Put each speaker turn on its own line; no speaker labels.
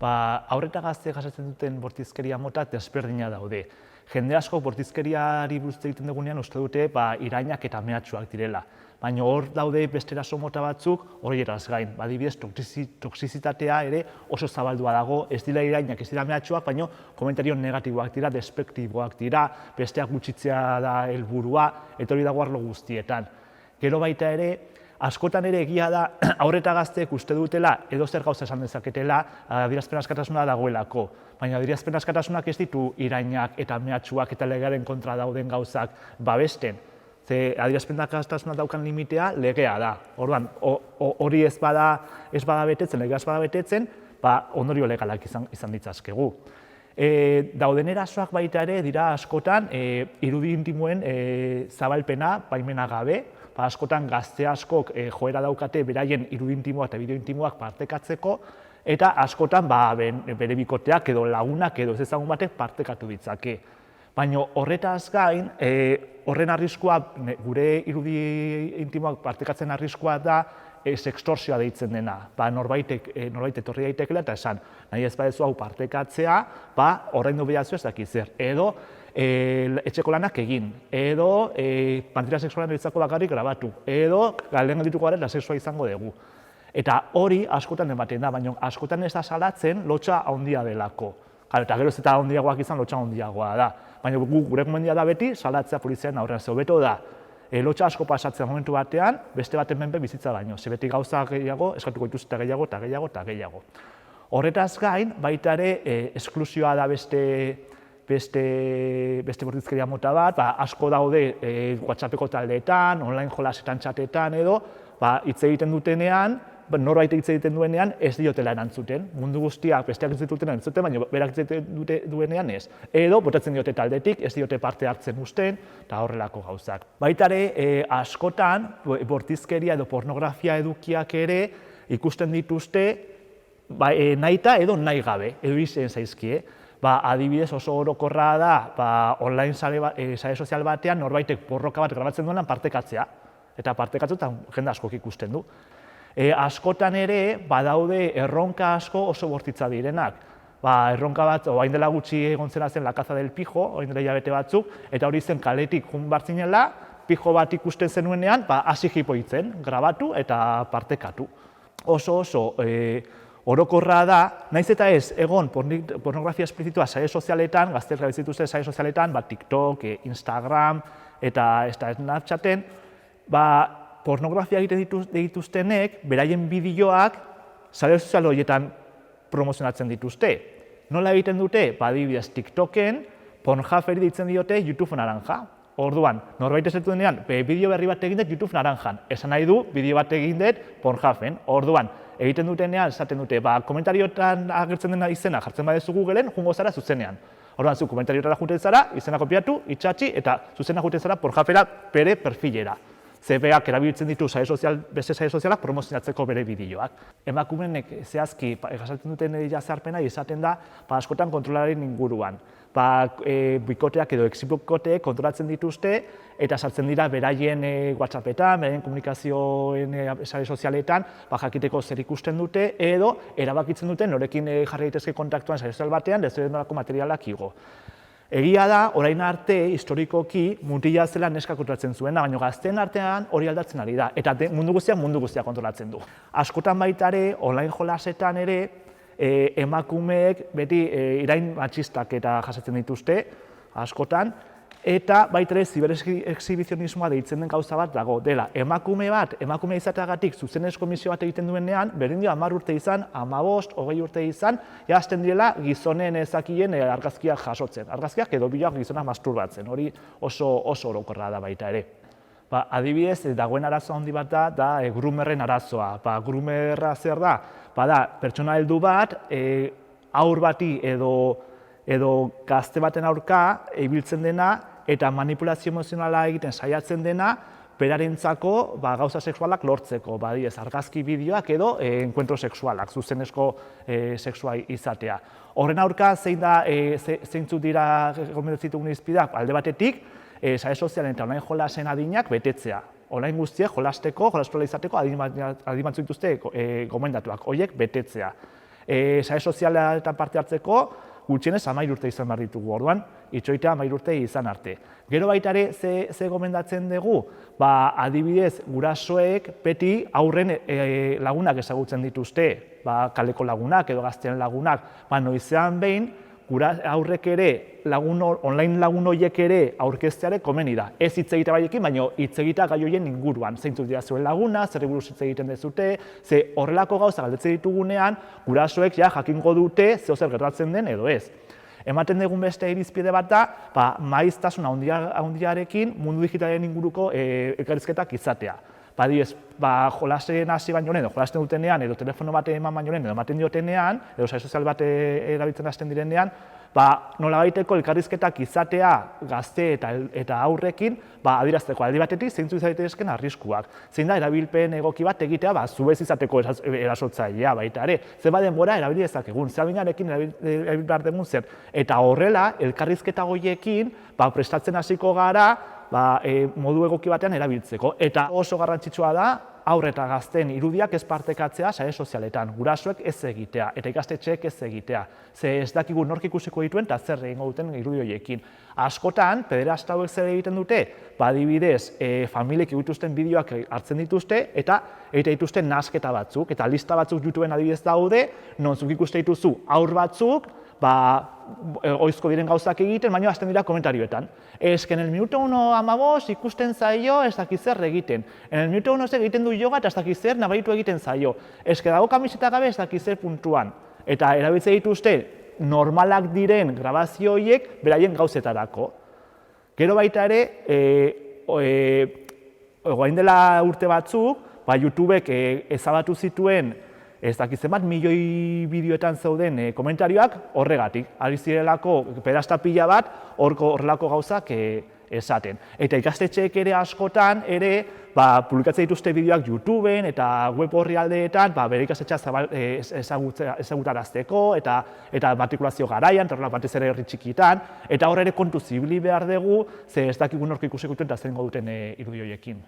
Haur eta gazte jasaten duten bortizkeria mota desberdina daude. Jende asko bortizkeriari buruz egiten dugunean uste dute irainak eta mehatxuak direla. Baina hor daude beste eraso mota batzuk horieraz gain. Adibidez, toxizitatea ere oso zabaldua dago, ez dira irainak, ez dira mehatxuak, baina komentario negatiboak dira, despektiboak dira, besteak gutxitzea da helburua, eta hori dago arlo guztietan. Gero baita ere, askotan ere egia da haur eta gazteek uste dutela edozer gauza esan dezaketela adierazpen askatasuna dagoelako. Baina adierazpen askatasunak ez ditu irainak eta mehatxuak eta legearen kontra dauden gauzak babesten. Ze adierazpen askatasuna daukan limitea legea da. Orduan, hori ez bada betetzen, legea ez bada betetzen, ondorio legalak izan ditzazkegu. Dauden erasoak baita ere dira askotan irudi intimoen zabalpena baimena gabe, askotan gazte askok joera daukate beraien irudi intimoak eta bideo intimoak partekatzeko, eta askotan bere bikoteak edo lagunak edo ez ezagun batek partekatu ditzake. Baina horretaz gain, horren arriskua, gure irudi intimoak partekatzen arriskua da sextorsioa deitzen dena. Norbait etorri daitekela eta esan, nahi ez badezu hau partekatzea, ordaindu behar ez dakit zer. Edo etxeko lanak egin, edo pantera sexualan ditzako bakarrik grabatu, edo lehen dituko garen asexua izango dugu. Eta hori askotan ematen da, baina askotan ez da salatzen lotxa handia delako. Eta geroz eta handiagoak izan lotxa handiagoa da. Baina gure gomendia da beti salatzea poliziaren aurrean, ze hobeto da. Lotxa asko pasatzen momentu batean, beste baten menpe bizitza baino. Ze beti gauza gehiago, eskatuko dituzte gehiago eta gehiago eta gehiago. Horretaz gain, baita ere, esklusioa da beste bortizkeria mota bat, asko daude WhatsAppeko taldeetan, online jolasetan txatetan edo, hitz egiten dutenean, norbait hitz egiten duenean ez diotela erantzuten. Mundu guztiak besteak hitz ditutenean entzuten, baina berak hitz egiten duenean ez. Edo, botatzen diote taldetik, ez diote parte hartzen usten, eta horrelako gauzak. Baita ere, askotan, bortizkeria edo pornografia edukiak ere ikusten dituzte nahita edo nahi gabe, edo izen zaizkie. Adibidez oso orokorra da, online sare sozial batean norbaitek porroka bat grabatzen duenan partekatzea. Eta partekatzu eta jende askok ikusten du. Askotan ere, badaude erronka asko oso bortitza direnak. Erronka bat, orain dela gutxi egon zena zen La Caza del Pijo, orain dela hilabete batzuk, eta hori zen kaletik joan bartzinela, pijo bat ikusten zenuenean, hasi jipoitzen, grabatu eta partekatu. Oso orokorra da, nahiz eta ez, egon pornografia esplizitua sare sozialetan, gazteek erabiltzen sare sozialetan, TikTok, Instagram eta Snapchaten, pornografia egiten dituztenek, beraien bideoak sare sozial horietan promozionatzen dituzte. Nola egiten dute? Adibidez, TikToken, Pornhuberi deitzen diote YouTube naranja. Orduan, norbait esaten duenean, bideo berri bat egin dut YouTube naranjan. Esan nahi du, bideo bat egin dut Pornhuben. Orduan, egiten dutenean, esaten dute, komentarioetan agertzen dena izena jartzen badezu Googleen, jungo zara zuzenean. Orduan, zu komentariotara juten zara, izena kopiatu, itxatxi, eta zuzena juten zara Pornhubera bere perfilera. CBak erabiltzen ditu beste sare sozialak promozionatzeko bere bideoak. Emakumeenek zehazki jasaten duten jazarpena izaten da askotan kontrolaren inguruan. Bikoteak edo exibikoteek kontrolatzen dituzte eta sartzen dira beraien WhatsAppetan, beraien komunikazioen sare sozialetan jakiteko zer ikusten dute edo erabakitzen duten norekin jarri daitezke kontaktuan sare sozial batean ez nolako materialak igo. Egia da, orain arte, historikoki, mutila zela neska kontrolatzen zuena, baina gazteen artean hori aldatzen ari da, eta mundu guztiak kontrolatzen du. Askotan baita ere, online jolasetan ere, emakumeek beti irain matxistak eta jasatzen dituzte, askotan, eta baita ere ziberexhibizionismoa deitzen den gauza bat dago, dela, emakume izateagatik zuzenezko misio bat egiten duenean, berdin dio 10 urte izan, 15, 20 urte izan, jazten direla gizonen ezakien argazkiak jasotzen. Argazkiak edo bideoak gizonak masturbatzen, hori oso orokorra da baita ere. Adibidez, dagoen arazo handi bat da groomerren arazoa. Groomerra zer da? Da, pertsona heldu bat, haur bati edo gazte baten aurka ibiltzen dena eta manipulazio emozionala egiten saiatzen dena berarentzako gauza sexualak lortzeko, argazki bideoak edo enkuentro sexualak, zuzenezko sexua izatea. Horren aurka zeintzuk dira gomendatzen ditugun irizpideak, alde batetik, sare sozialen eta online jolasen adinak betetzea. Online guztiek jolasteko, jolastola izateko adin batzuk dituzte gomendatuak, horiek betetzea. Sare sozialetan parte hartzeko, gutxienez 13 urte izan behar ditugu, orduan, itxoitea 13 urte izan arte. Gero baita ere, ze gomendatzen dugu, adibidez, gurasoek beti haurren lagunak ezagutzen dituzte, kaleko lagunak edo gazteen lagunak, noizean behin, aurrek ere, online lagun horiek ere aurkezteare komeni da. Ez hitz egite baiekin, baina hitz egitea gai horien inguruan. Zeintzuk dira zuen laguna, zerri buruz hitz egiten dezute, ze horrelako gauza galdetzen ditugunean, gurasoek jakingo dute zer gertatzen den edo ez. Ematen dugun beste irizpide bat da, maiztasun handiarekin mundu digitalen inguruko elkarrizketak izatea. Adibidez, jolasten hasi baino lehen, edo jolasten dutenean, edo telefono bat eman baino lehen, edo ematen diotenean, edo sare sozial bat erabiltzen hasten direnean, nolabaiteko elkarrizketak izatea gazte eta aurrekin, adierazteko aldi batetik zeintzuk izatezken arriskuak. Zein da, erabilpen egoki bat egitea, zu ez izateko erasotzailea baita ere. Zer denbora erabili dezakegun, zer abinarekin erabil behar degun zer. Eta horrela, elkarrizketa goiekin, prestatzen hasiko gara, modu egoki batean erabiltzeko. Eta oso garrantzitsua da, haur eta gazteen irudiak ez partekatzea sare sozialetan, gurasoek ez egitea, eta ikastetxeek ez egitea. Ze ez dakigu nork ikusiko dituen eta zer egingo duten irudi horiekin. Askotan, pederasta hauek zer egiten dute, adibidez, familiek dituzten bideoak hartzen dituzte, eta egiten dituzten nahasketa batzuk, eta lista batzuk YouTubeen adibidez daude, non zuk ikuste dituzu haur batzuk, oizko diren gauzak egiten, baina hasten dira komentarioetan. En el minuto 1:15 ikusten zaio ez dakiz zer egiten. En el minuto 1 egiten du yoga eta ez dakiz zer nabaritu egiten zaio. Dago kamiseta gabe ez dakiz zer puntuan. Eta erabiltzen dituzte normalak diren grabazio horiek beraien gauzetarako. Gero baita ere, orain dela urte batzuk, YouTubek ezabatu zituen ez dakizen bat, milioi bideoetan zeuden komentarioak horregatik. Ari zirelako pedasta pila bat horrelako gauzak esaten. Eta ikastetxeek ere askotan ere publikatzen dituzte bideoak YouTubeen eta web orrialdeetan bere ikastetxea ezagutarazteko eta matrikulazio garaian, eta horrela batez ere herri txikitan, eta hor ere kontu zibili behar dugu, ze ez dakigun nork ikusiko duten eta zengo duten irudi horiekin.